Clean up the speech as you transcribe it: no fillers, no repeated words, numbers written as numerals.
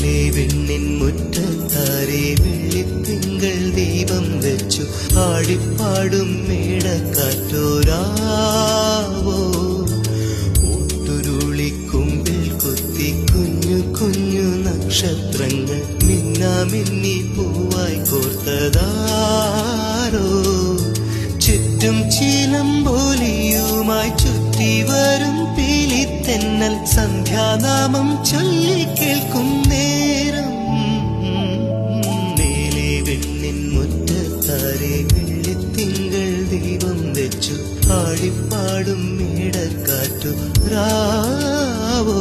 മേലെ വെണ്ണിൻ മുറ്റത്താരെ വെള്ളിത്തിങ്കൾ ദീപം വെച്ചു ആടിപ്പാടും മേടക്കാറ്റോരാവോ ഒട്ടുരുളിക്കുമ്പിൽ കൊത്തി കുഞ്ഞു കുഞ്ഞു നക്ഷത്രങ്ങൾ മിന്നാമിന്നി പൂവായി കോർത്തതാരോ ചുറ്റും ചിലമ്പോലിയുമായി ചുറ്റി വരും പീലിത്തെന്നൽ സന്ധ്യാനാമം ചൊല്ലി കേൾക്കും നേരം മേലെ വെണ്ണിൻ മുറ്റത്താരെ വെള്ളിത്തിങ്കൾ ദീപം വെച്ചു ആടിപ്പാടും മേടക്കാറ്റു രാവോ